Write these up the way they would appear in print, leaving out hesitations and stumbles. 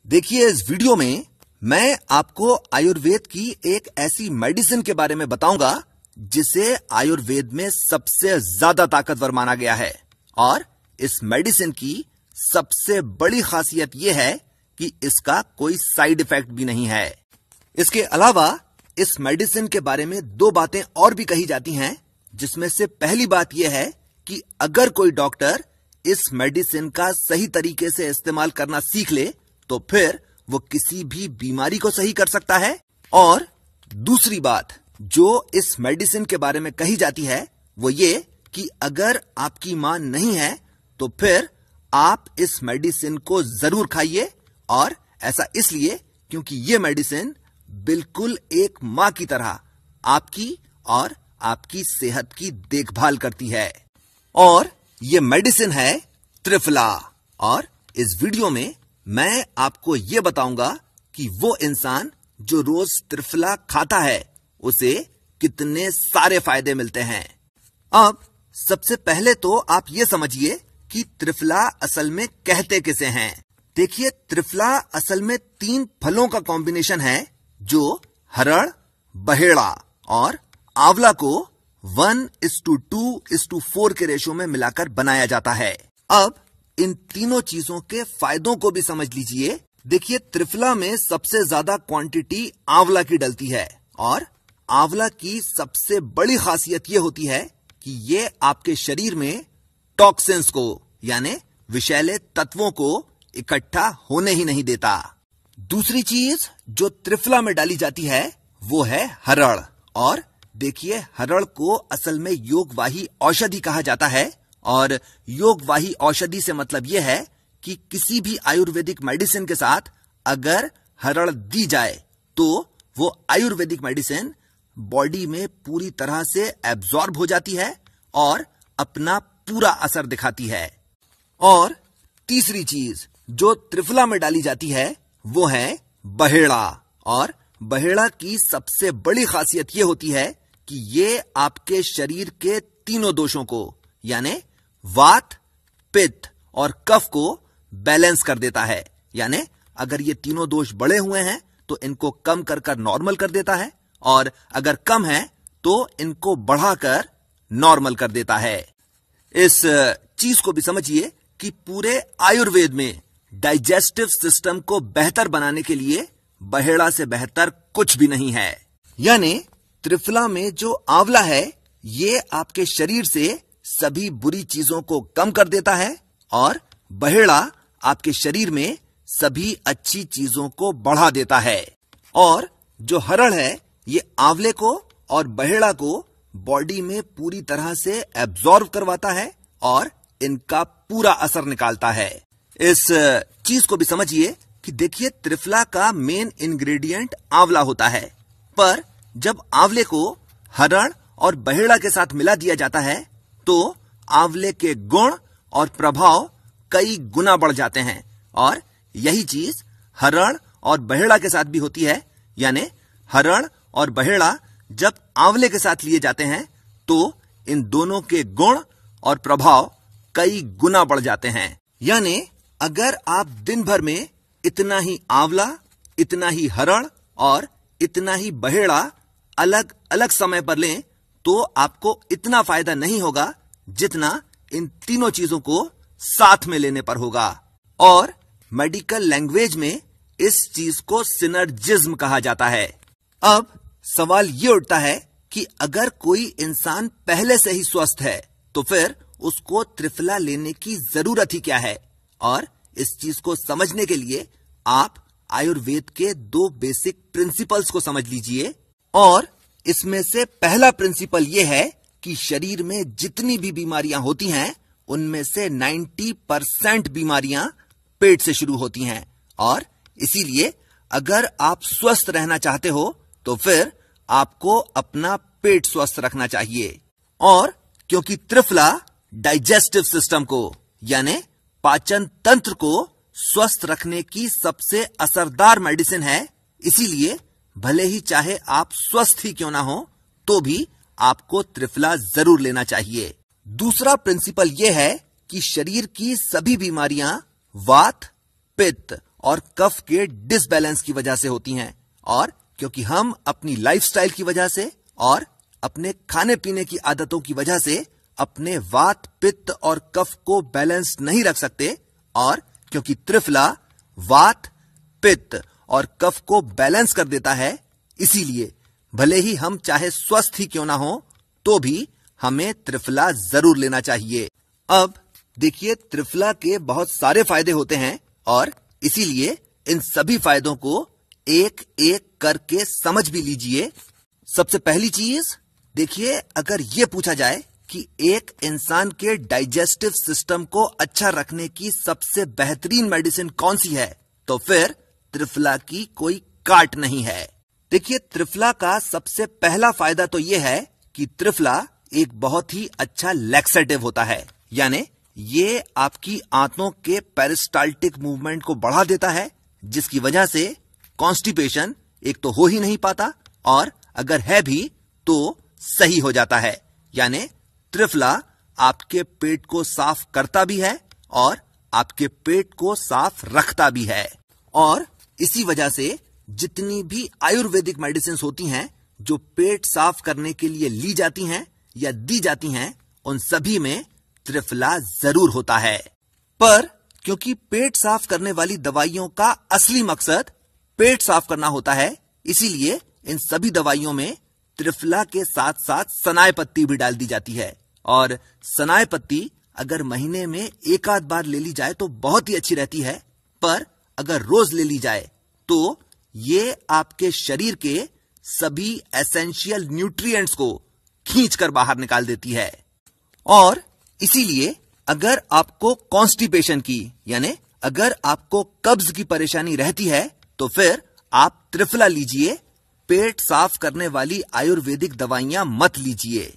देखिए, इस वीडियो में मैं आपको आयुर्वेद की एक ऐसी मेडिसिन के बारे में बताऊंगा जिसे आयुर्वेद में सबसे ज्यादा ताकतवर माना गया है। और इस मेडिसिन की सबसे बड़ी खासियत यह है कि इसका कोई साइड इफेक्ट भी नहीं है। इसके अलावा इस मेडिसिन के बारे में दो बातें और भी कही जाती हैं, जिसमें से पहली बात यह है कि अगर कोई डॉक्टर इस मेडिसिन का सही तरीके से इस्तेमाल करना सीख ले तो फिर वो किसी भी बीमारी को सही कर सकता है। और दूसरी बात जो इस मेडिसिन के बारे में कही जाती है वो ये कि अगर आपकी मां नहीं है तो फिर आप इस मेडिसिन को जरूर खाइए। और ऐसा इसलिए क्योंकि ये मेडिसिन बिल्कुल एक मां की तरह आपकी और आपकी सेहत की देखभाल करती है। और ये मेडिसिन है त्रिफला। और इस वीडियो में मैं आपको यह बताऊंगा कि वो इंसान जो रोज त्रिफला खाता है उसे कितने सारे फायदे मिलते हैं। अब सबसे पहले तो आप ये समझिए कि त्रिफला असल में कहते किसे हैं। देखिए, त्रिफला असल में 3 फलों का कॉम्बिनेशन है जो हरड़, बहेड़ा और आंवला को 1:2:4 के रेशो में मिलाकर बनाया जाता है। अब इन तीनों चीजों के फायदों को भी समझ लीजिए। देखिए, त्रिफला में सबसे ज्यादा क्वांटिटी आंवला की डलती है और आंवला की सबसे बड़ी खासियत यह होती है कि ये आपके शरीर में टॉक्सिन्स को यानी विषैले तत्वों को इकट्ठा होने ही नहीं देता। दूसरी चीज जो त्रिफला में डाली जाती है वो है हरड़। और देखिए, हरड़ को असल में योगवाही औषधि कहा जाता है। और योगवाही औषधि से मतलब यह है कि किसी भी आयुर्वेदिक मेडिसिन के साथ अगर हरड़ दी जाए तो वो आयुर्वेदिक मेडिसिन बॉडी में पूरी तरह से एब्जॉर्ब हो जाती है और अपना पूरा असर दिखाती है। और तीसरी चीज जो त्रिफला में डाली जाती है वो है बहेड़ा। और बहेड़ा की सबसे बड़ी खासियत यह होती है कि ये आपके शरीर के तीनों दोषों को यानी वात, पित्त और कफ को बैलेंस कर देता है। यानी अगर ये तीनों दोष बढ़े हुए हैं तो इनको कम कर कर नॉर्मल कर देता है, और अगर कम है तो इनको बढ़ाकर नॉर्मल कर देता है। इस चीज को भी समझिए कि पूरे आयुर्वेद में डाइजेस्टिव सिस्टम को बेहतर बनाने के लिए बहेड़ा से बेहतर कुछ भी नहीं है। यानी त्रिफला में जो आंवला है ये आपके शरीर से सभी बुरी चीजों को कम कर देता है और बहेड़ा आपके शरीर में सभी अच्छी चीजों को बढ़ा देता है। और जो हरड़ है ये आंवले को और बहेड़ा को बॉडी में पूरी तरह से एब्जॉर्ब करवाता है और इनका पूरा असर निकालता है। इस चीज को भी समझिए कि देखिए, त्रिफला का मेन इंग्रेडिएंट आंवला होता है, पर जब आंवले को हरड़ और बहेड़ा के साथ मिला दिया जाता है तो आंवले के गुण और प्रभाव कई गुना बढ़ जाते हैं। और यही चीज हरड़ और बहेड़ा के साथ भी होती है। यानी हरड़ और बहेड़ा जब आंवले के साथ लिए जाते हैं तो इन दोनों के गुण और प्रभाव कई गुना बढ़ जाते हैं। यानी अगर आप दिन भर में इतना ही आंवला, इतना ही हरड़ और इतना ही बहेड़ा अलग अलग समय पर लें तो आपको इतना फायदा नहीं होगा जितना इन तीनों चीजों को साथ में लेने पर होगा। और मेडिकल लैंग्वेज में इस चीज को सिनर्जिज्म कहा जाता है। अब सवाल यह उठता है कि अगर कोई इंसान पहले से ही स्वस्थ है तो फिर उसको त्रिफला लेने की जरूरत ही क्या है। और इस चीज को समझने के लिए आप आयुर्वेद के 2 बेसिक प्रिंसिपल्स को समझ लीजिए। और इसमें से पहला प्रिंसिपल यह है कि शरीर में जितनी भी बीमारियां होती हैं उनमें से 90% बीमारियां पेट से शुरू होती हैं। और इसीलिए अगर आप स्वस्थ रहना चाहते हो तो फिर आपको अपना पेट स्वस्थ रखना चाहिए। और क्योंकि त्रिफला डाइजेस्टिव सिस्टम को यानी पाचन तंत्र को स्वस्थ रखने की सबसे असरदार मेडिसिन है, इसीलिए भले ही चाहे आप स्वस्थ ही क्यों ना हो तो भी आपको त्रिफला जरूर लेना चाहिए। दूसरा प्रिंसिपल यह है कि शरीर की सभी बीमारियां वात, पित्त और कफ के डिसबैलेंस की वजह से होती हैं। और क्योंकि हम अपनी लाइफस्टाइल की वजह से और अपने खाने पीने की आदतों की वजह से अपने वात, पित्त और कफ को बैलेंस नहीं रख सकते, और क्योंकि त्रिफला वात, पित्त और कफ को बैलेंस कर देता है, इसीलिए भले ही हम चाहे स्वस्थ ही क्यों ना हो तो भी हमें त्रिफला जरूर लेना चाहिए। अब देखिए, त्रिफला के बहुत सारे फायदे होते हैं और इसीलिए इन सभी फायदों को एक एक करके समझ भी लीजिए। सबसे पहली चीज देखिए, अगर यह पूछा जाए कि एक इंसान के डाइजेस्टिव सिस्टम को अच्छा रखने की सबसे बेहतरीन मेडिसिन कौन सी है, तो फिर त्रिफला की कोई काट नहीं है। देखिए, त्रिफला का सबसे पहला फायदा तो यह है कि त्रिफला एक बहुत ही अच्छा लैक्सेटिव होता है, यानी ये आपकी आंतों के पेरिस्टाल्टिक मूवमेंट को बढ़ा देता है, जिसकी वजह से कॉन्स्टिपेशन एक तो हो ही नहीं पाता और अगर है भी तो सही हो जाता है। यानी त्रिफला आपके पेट को साफ करता भी है और आपके पेट को साफ रखता भी है। और इसी वजह से जितनी भी आयुर्वेदिक मेडिसिन होती हैं जो पेट साफ करने के लिए ली जाती हैं या दी जाती हैं, उन सभी में त्रिफला जरूर होता है। पर क्योंकि पेट साफ करने वाली दवाइयों का असली मकसद पेट साफ करना होता है, इसीलिए इन सभी दवाइयों में त्रिफला के साथ साथ सनाए पत्ती भी डाल दी जाती है। और सनाए पत्ती अगर महीने में एक आध बार ले ली जाए तो बहुत ही अच्छी रहती है, पर अगर रोज ले ली जाए तो ये आपके शरीर के सभी एसेंशियल न्यूट्रिएंट्स को खींचकर बाहर निकाल देती है। और इसीलिए अगर आपको कॉन्स्टिपेशन की यानी अगर आपको कब्ज की परेशानी रहती है तो फिर आप त्रिफला लीजिए, पेट साफ करने वाली आयुर्वेदिक दवाइयां मत लीजिए।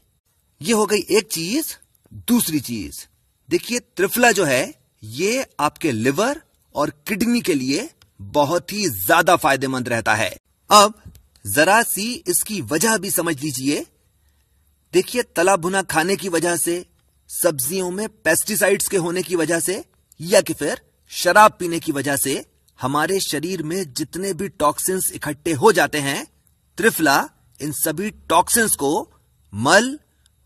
ये हो गई एक चीज। दूसरी चीज देखिए, त्रिफला जो है ये आपके लिवर और किडनी के लिए बहुत ही ज्यादा फायदेमंद रहता है। अब जरा सी इसकी वजह भी समझ लीजिए। देखिए, तला भुना खाने की वजह से, सब्जियों में पेस्टिसाइड्स के होने की वजह से या कि फिर शराब पीने की वजह से हमारे शरीर में जितने भी टॉक्सिन्स इकट्ठे हो जाते हैं, त्रिफला इन सभी टॉक्सिन्स को मल,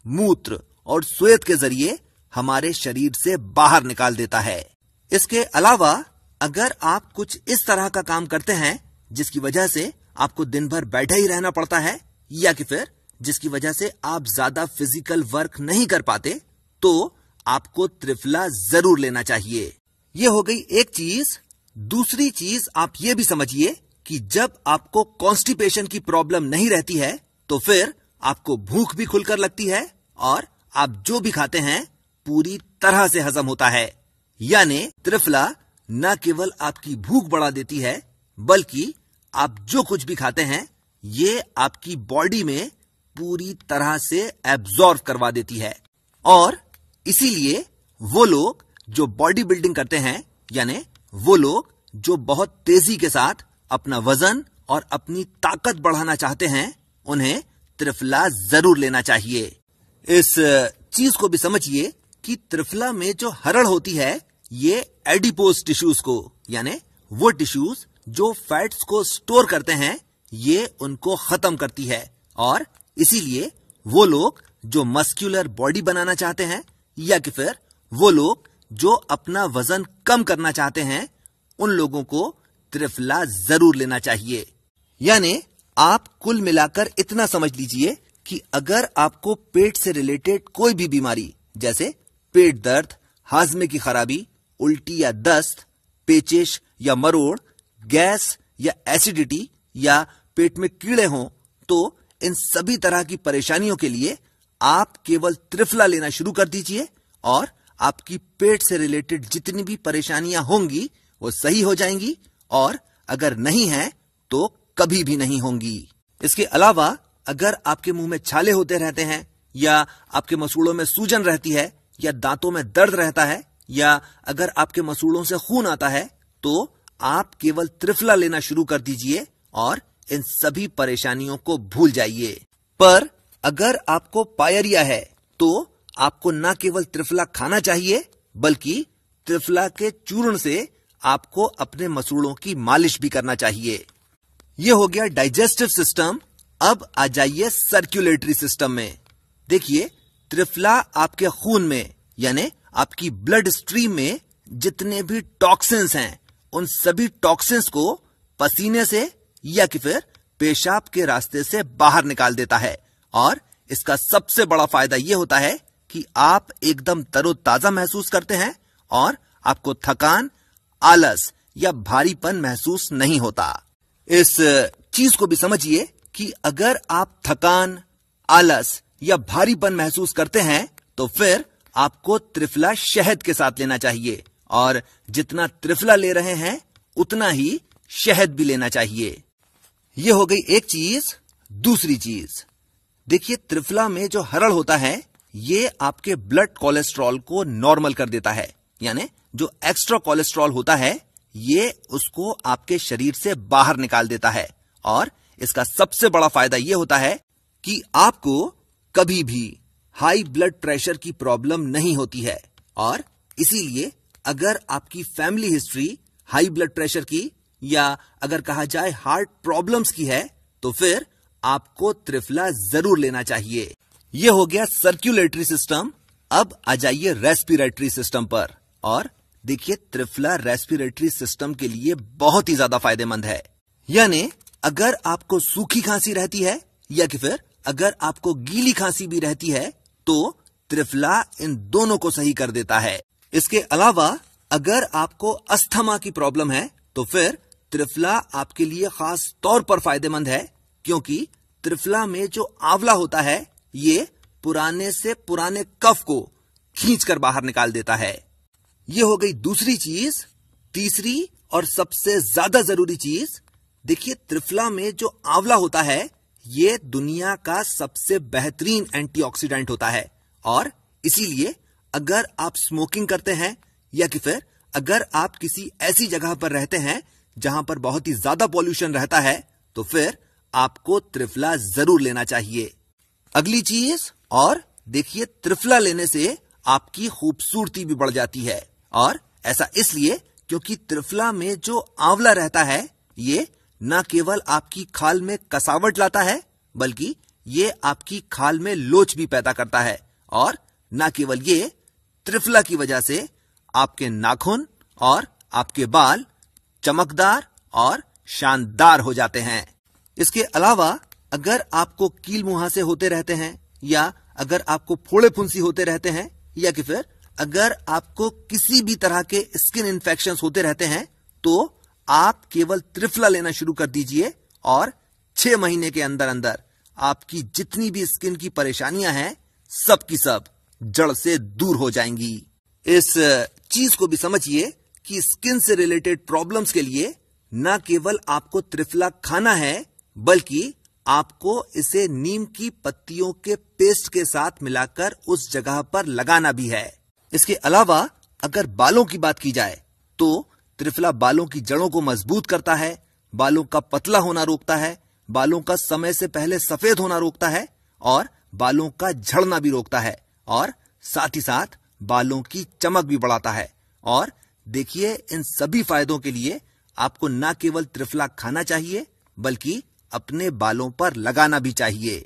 मूत्र और श्वेत के जरिए हमारे शरीर से बाहर निकाल देता है। इसके अलावा अगर आप कुछ इस तरह का काम करते हैं जिसकी वजह से आपको दिन भर बैठे ही रहना पड़ता है या कि फिर जिसकी वजह से आप ज्यादा फिजिकल वर्क नहीं कर पाते, तो आपको त्रिफला जरूर लेना चाहिए। यह हो गई एक चीज। दूसरी चीज आप ये भी समझिए कि जब आपको कॉन्स्टिपेशन की प्रॉब्लम नहीं रहती है तो फिर आपको भूख भी खुलकर लगती है और आप जो भी खाते हैं पूरी तरह से हजम होता है। यानी त्रिफला न केवल आपकी भूख बढ़ा देती है, बल्कि आप जो कुछ भी खाते हैं ये आपकी बॉडी में पूरी तरह से एब्जॉर्ब करवा देती है। और इसीलिए वो लोग जो बॉडी बिल्डिंग करते हैं, यानी वो लोग जो बहुत तेजी के साथ अपना वजन और अपनी ताकत बढ़ाना चाहते हैं, उन्हें त्रिफला जरूर लेना चाहिए। इस चीज को भी समझिए कि त्रिफला में जो हरड़ होती है ये एडिपोज टिश्यूज को, यानी वो टिश्यूज जो फैट्स को स्टोर करते हैं, ये उनको खत्म करती है। और इसीलिए वो लोग जो मस्कुलर बॉडी बनाना चाहते हैं या कि फिर वो लोग जो अपना वजन कम करना चाहते हैं, उन लोगों को त्रिफला जरूर लेना चाहिए। यानी आप कुल मिलाकर इतना समझ लीजिए कि अगर आपको पेट से रिलेटेड कोई भी बीमारी जैसे पेट दर्द, हाजमे की खराबी, उल्टी या दस्त, पेचिश या मरोड़, गैस या एसिडिटी या पेट में कीड़े हों, तो इन सभी तरह की परेशानियों के लिए आप केवल त्रिफला लेना शुरू कर दीजिए और आपकी पेट से रिलेटेड जितनी भी परेशानियां होंगी वो सही हो जाएंगी, और अगर नहीं है तो कभी भी नहीं होंगी। इसके अलावा अगर आपके मुंह में छाले होते रहते हैं या आपके मसूड़ों में सूजन रहती है या दांतों में दर्द रहता है या अगर आपके मसूड़ों से खून आता है, तो आप केवल त्रिफला लेना शुरू कर दीजिए और इन सभी परेशानियों को भूल जाइए। पर अगर आपको पायरिया है तो आपको न केवल त्रिफला खाना चाहिए, बल्कि त्रिफला के चूर्ण से आपको अपने मसूड़ों की मालिश भी करना चाहिए। यह हो गया डाइजेस्टिव सिस्टम। अब आ जाइए सर्कुलेटरी सिस्टम में। देखिए, त्रिफला आपके खून में यानी आपकी ब्लड स्ट्रीम में जितने भी टॉक्सिन्स हैं, उन सभी टॉक्सिन्स को पसीने से या कि फिर पेशाब के रास्ते से बाहर निकाल देता है। और इसका सबसे बड़ा फायदा यह होता है कि आप एकदम तरोताजा महसूस करते हैं और आपको थकान, आलस या भारीपन महसूस नहीं होता। इस चीज को भी समझिए कि अगर आप थकान, आलस या भारीपन महसूस करते हैं तो फिर आपको त्रिफला शहद के साथ लेना चाहिए, और जितना त्रिफला ले रहे हैं उतना ही शहद भी लेना चाहिए। यह हो गई एक चीज। दूसरी चीज, देखिए, त्रिफला में जो हरड़ होता है ये आपके ब्लड कोलेस्ट्रॉल को नॉर्मल कर देता है, यानी जो एक्स्ट्रा कोलेस्ट्रॉल होता है ये उसको आपके शरीर से बाहर निकाल देता है। और इसका सबसे बड़ा फायदा यह होता है कि आपको कभी भी हाई ब्लड प्रेशर की प्रॉब्लम नहीं होती है। और इसीलिए अगर आपकी family history high blood pressure की या अगर कहा जाए हार्ट प्रॉब्लम्स की है तो फिर आपको त्रिफला जरूर लेना चाहिए। यह हो गया सर्कुलेटरी सिस्टम। अब आ जाइए रेस्पिरेटरी सिस्टम पर। और देखिए, त्रिफला रेस्पिरेटरी सिस्टम के लिए बहुत ही ज्यादा फायदेमंद है। यानी अगर आपको सूखी खांसी रहती है या कि फिर अगर आपको गीली खांसी भी रहती है तो त्रिफला इन दोनों को सही कर देता है। इसके अलावा अगर आपको अस्थमा की प्रॉब्लम है तो फिर त्रिफला आपके लिए खास तौर पर फायदेमंद है, क्योंकि त्रिफला में जो आंवला होता है ये पुराने से पुराने कफ को खींचकर बाहर निकाल देता है। यह हो गई दूसरी चीज। तीसरी और सबसे ज्यादा जरूरी चीज, देखिए, त्रिफला में जो आंवला होता है ये दुनिया का सबसे बेहतरीन एंटीऑक्सीडेंट होता है। और इसीलिए अगर आप स्मोकिंग करते हैं या कि फिर अगर आप किसी ऐसी जगह पर रहते हैं जहां पर बहुत ही ज्यादा पॉल्यूशन रहता है तो फिर आपको त्रिफला जरूर लेना चाहिए। अगली चीज, और देखिए, त्रिफला लेने से आपकी खूबसूरती भी बढ़ जाती है। और ऐसा इसलिए क्योंकि त्रिफला में जो आंवला रहता है ये न केवल आपकी खाल में कसावट लाता है बल्कि ये आपकी खाल में लोच भी पैदा करता है। और न केवल ये, त्रिफला की वजह से आपके नाखून और आपके बाल चमकदार और शानदार हो जाते हैं। इसके अलावा अगर आपको कील मुहासे होते रहते हैं या अगर आपको फोड़े फुंसी होते रहते हैं या कि फिर अगर आपको किसी भी तरह के स्किन इन्फेक्शंस होते रहते हैं तो आप केवल त्रिफला लेना शुरू कर दीजिए और 6 महीने के अंदर अंदर आपकी जितनी भी स्किन की परेशानियां हैं सब की सब जड़ से दूर हो जाएंगी। इस चीज को भी समझिए कि स्किन से रिलेटेड प्रॉब्लम्स के लिए न केवल आपको त्रिफला खाना है बल्कि आपको इसे नीम की पत्तियों के पेस्ट के साथ मिलाकर उस जगह पर लगाना भी है। इसके अलावा अगर बालों की बात की जाए तो त्रिफला बालों की जड़ों को मजबूत करता है, बालों का पतला होना रोकता है, बालों का समय से पहले सफेद होना रोकता है और बालों का झड़ना भी रोकता है और साथ ही साथ बालों की चमक भी बढ़ाता है। और देखिए, इन सभी फायदों के लिए आपको न केवल त्रिफला खाना चाहिए बल्कि अपने बालों पर लगाना भी चाहिए।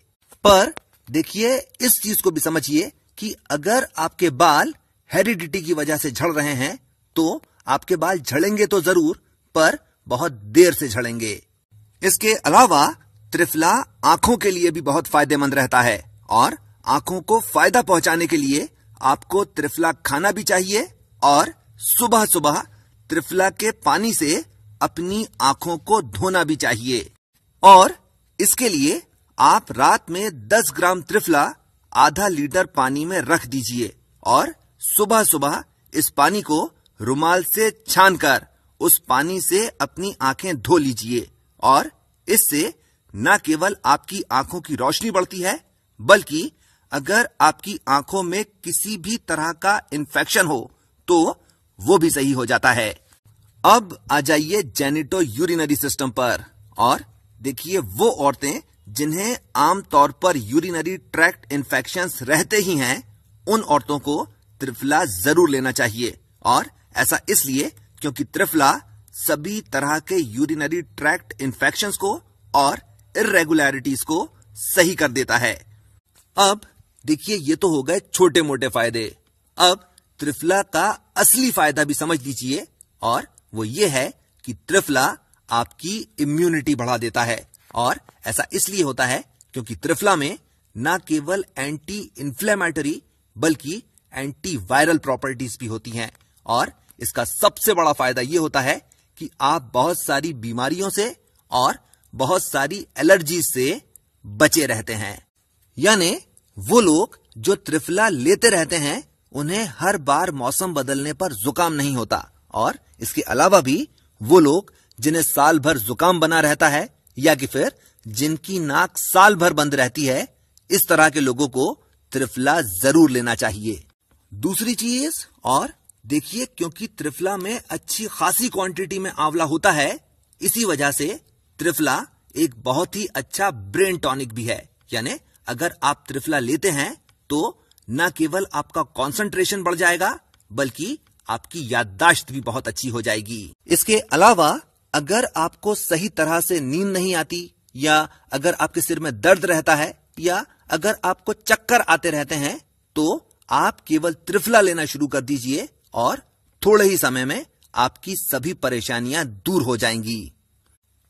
पर देखिए, इस चीज को भी समझिए कि अगर आपके बाल हेरिडिटी की वजह से झड़ रहे हैं तो आपके बाल झड़ेंगे तो जरूर, पर बहुत देर से झड़ेंगे। इसके अलावा त्रिफला आंखों के लिए भी बहुत फायदेमंद रहता है और आंखों को फायदा पहुंचाने के लिए आपको त्रिफला खाना भी चाहिए और सुबह सुबह त्रिफला के पानी से अपनी आंखों को धोना भी चाहिए। और इसके लिए आप रात में 10 ग्राम त्रिफला आधा लीटर पानी में रख दीजिए और सुबह सुबह इस पानी को रुमाल से छानकर उस पानी से अपनी आंखें धो लीजिए। और इससे न केवल आपकी आंखों की रोशनी बढ़ती है बल्कि अगर आपकी आंखों में किसी भी तरह का इन्फेक्शन हो तो वो भी सही हो जाता है। अब आ जाइए जेनिटो यूरिनरी सिस्टम पर। और देखिए, वो औरतें जिन्हें आमतौर पर यूरिनरी ट्रैक्ट इन्फेक्शंस रहते ही हैं उन औरतों को त्रिफला जरूर लेना चाहिए। और ऐसा इसलिए क्योंकि त्रिफला सभी तरह के यूरिनरी ट्रैक्ट इन्फेक्शंस को और इर्रेगुलरिटीज को सही कर देता है। अब देखिए, ये तो हो गए छोटे मोटे फायदे। अब त्रिफला का असली फायदा भी समझ लीजिए, और वो ये है कि त्रिफला आपकी इम्यूनिटी बढ़ा देता है। और ऐसा इसलिए होता है क्योंकि त्रिफला में न केवल एंटी इन्फ्लेमेटरी बल्कि एंटी वायरल प्रॉपर्टीज भी होती हैं। और इसका सबसे बड़ा फायदा यह होता है कि आप बहुत सारी बीमारियों से और बहुत सारी एलर्जीज से बचे रहते हैं। यानी वो लोग जो त्रिफला लेते रहते हैं उन्हें हर बार मौसम बदलने पर जुकाम नहीं होता। और इसके अलावा भी वो लोग जिन्हें साल भर जुकाम बना रहता है या कि फिर जिनकी नाक साल भर बंद रहती है, इस तरह के लोगों को त्रिफला जरूर लेना चाहिए। दूसरी चीज, और देखिए, क्योंकि त्रिफला में अच्छी खासी क्वांटिटी में आंवला होता है, इसी वजह से त्रिफला एक बहुत ही अच्छा ब्रेन टॉनिक भी है। यानी अगर आप त्रिफला लेते हैं तो न केवल आपका कंसंट्रेशन बढ़ जाएगा बल्कि आपकी याददाश्त भी बहुत अच्छी हो जाएगी। इसके अलावा अगर आपको सही तरह से नींद नहीं आती, या अगर आपके सिर में दर्द रहता है, या अगर आपको चक्कर आते रहते हैं, तो आप केवल त्रिफला लेना शुरू कर दीजिए और थोड़े ही समय में आपकी सभी परेशानियां दूर हो जाएंगी।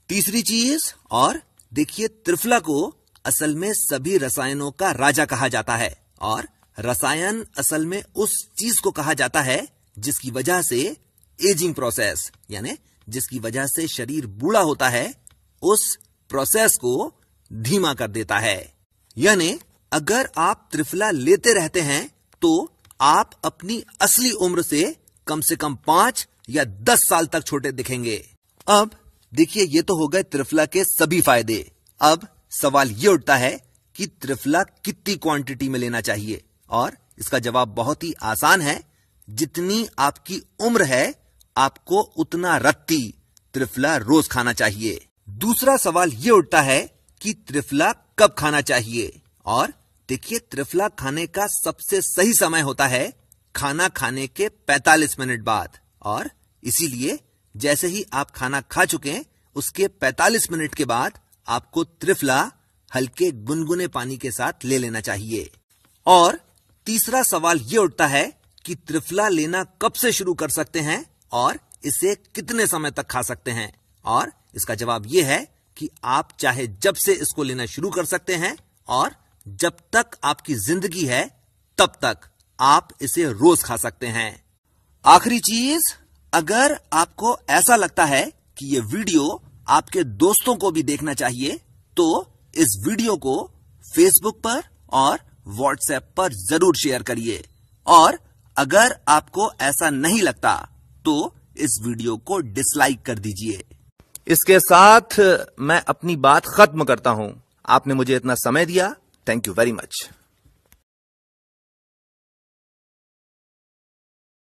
तीसरी चीज, और देखिए, त्रिफला को असल में सभी रसायनों का राजा कहा जाता है। और रसायन असल में उस चीज को कहा जाता है जिसकी वजह से एजिंग प्रोसेस, यानी जिसकी वजह से शरीर बूढ़ा होता है, उस प्रोसेस को धीमा कर देता है। यानी अगर आप त्रिफला लेते रहते हैं तो आप अपनी असली उम्र से कम 5 या 10 साल तक छोटे दिखेंगे। अब देखिए, ये तो हो गए त्रिफला के सभी फायदे। अब सवाल ये उठता है कि त्रिफला कितनी क्वांटिटी में लेना चाहिए, और इसका जवाब बहुत ही आसान है। जितनी आपकी उम्र है आपको उतना रत्ती त्रिफला रोज खाना चाहिए। दूसरा सवाल ये उठता है कि त्रिफला कब खाना चाहिए, और देखिए, त्रिफला खाने का सबसे सही समय होता है खाना खाने के 45 मिनट बाद। और इसीलिए जैसे ही आप खाना खा चुके उसके 45 मिनट के बाद आपको त्रिफला हल्के गुनगुने पानी के साथ ले लेना चाहिए। और तीसरा सवाल यह उठता है कि त्रिफला लेना कब से शुरू कर सकते हैं और इसे कितने समय तक खा सकते हैं। और इसका जवाब यह है कि आप चाहे जब से इसको लेना शुरू कर सकते हैं, और जब तक आपकी जिंदगी है तब तक आप इसे रोज खा सकते हैं। आखिरी चीज, अगर आपको ऐसा लगता है कि यह वीडियो आपके दोस्तों को भी देखना चाहिए, तो इस वीडियो को फेसबुक पर और व्हाट्सएप पर जरूर शेयर करिए। और अगर आपको ऐसा नहीं लगता तो इस वीडियो को डिसलाइक कर दीजिए। इसके साथ मैं अपनी बात खत्म करता हूं। आपने मुझे इतना समय दिया, थैंक यू वेरी मच।